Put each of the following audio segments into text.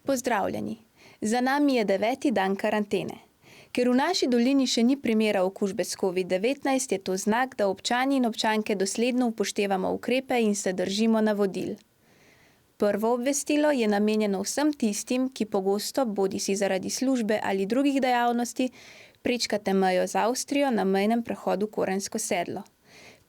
Pozdravljeni! Za nami je 9. dan karantene. Ker v naši dolini še ni primera okužbe s COVID-19, je to znak, da občani in občanke dosledno upoštevamo ukrepe in se držimo navodil. Prvo obvestilo je namenjeno vsem tistim, ki pogosto, bodisi zaradi službe ali drugih dejavnosti, prečkate mejo z Avstrijo na mejnem prehodu Korensko sedlo.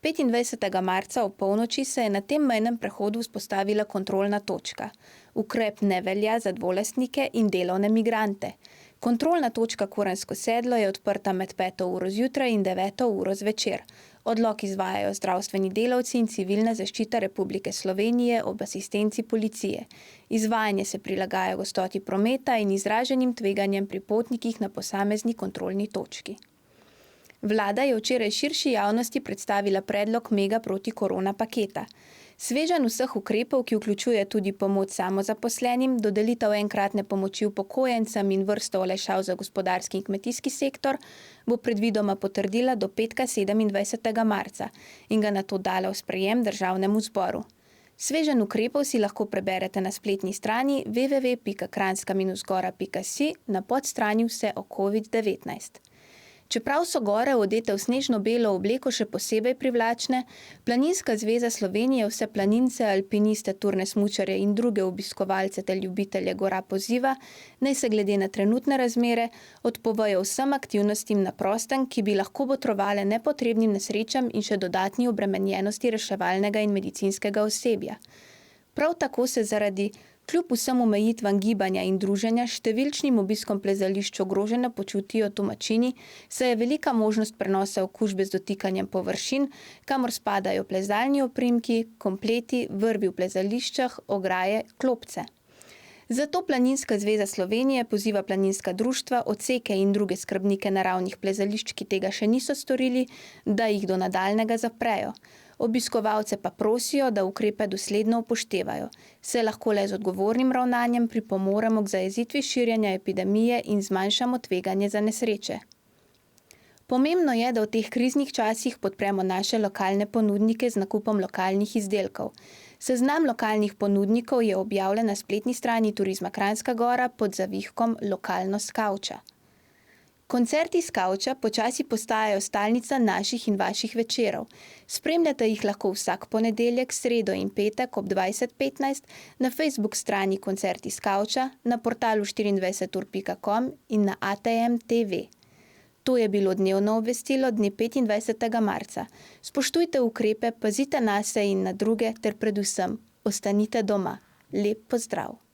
25. marca ob polnoči se je na tem mejnem prehodu vzpostavila kontrolna točka. Ukrep ne velja za dvolastnike in delovne migrante. Kontrolna točka Korensko sedlo je odprta med 5. uro zjutraj in 9. uro zvečer. Odlok izvajajo zdravstveni delavci in civilna zaščita Republike Slovenije ob asistenci policije. Izvajanje se prilagaja gostoti prometa in izraženim tveganjem pri potnikih na posamezni kontrolni točki. Vlada je včeraj širši javnosti predstavila predlog mega protikorona paketa. Sveženj vseh ukrepov, ki vključuje tudi pomoč samozaposlenim, dodelitev enkratne pomoči upokojencem in vrsto olajšav za gospodarski in kmetijski sektor, bo predvidoma potrdila do petka 27. marca in ga nato dala v sprejem Državnemu zboru. Sveženj ukrepov si lahko preberete na spletni strani www.kranjska-gora.si na podstrani Vse o COVID-19. Čeprav so gore odete v snežno-belo obleko še posebej privlačne, Planinska zveza Slovenije vse planince, alpiniste, turne smučarje in druge obiskovalce ter ljubitelje gora poziva, naj se glede na trenutne razmere odpovejo vsem aktivnostim na prostem, ki bi lahko botrovale nepotrebnim nesrečam in še dodatni obremenjenosti reševalnega in medicinskega osebja. Prav tako se zaradi kljub vsem omejitvam gibanja in druženja številčnim obiskom plezališč ogroženo počutijo domačini, saj je velika možnost prenosa okužbe z dotikanjem površin, kamor spadajo plezalni oprimki, kompleti, vrvi v plezališčih, ograje, klopce. Zato Planinska zveza Slovenije poziva planinska društva, odseke in druge skrbnike naravnih plezališč, ki tega še niso storili, da jih do nadaljnjega zaprejo. Obiskovalce pa prosijo, da ukrepe dosledno upoštevajo. Se lahko le z odgovornim ravnanjem pripomoremo k zajezitvi širjenja epidemije in zmanjšamo tveganje za nesreče. Pomembno je, da v teh kriznih časih podpremo naše lokalne ponudnike z nakupom lokalnih izdelkov. Seznam lokalnih ponudnikov je objavljen na spletni strani Turizma Kranjska Gora pod zavihkom Lokalno s kavča. Koncerti s kavča počasi postajajo stalnica naših in vaših večerov. Spremljate jih lahko vsak ponedeljek, sredo in petek ob 20:15 na Facebook strani Koncerti s kavča, na portalu 24ur.com in na ATM TV. To je bilo dnevno obvestilo dne 25. marca. Spoštujte ukrepe, pazite nase in na druge ter predvsem ostanite doma. Lep pozdrav!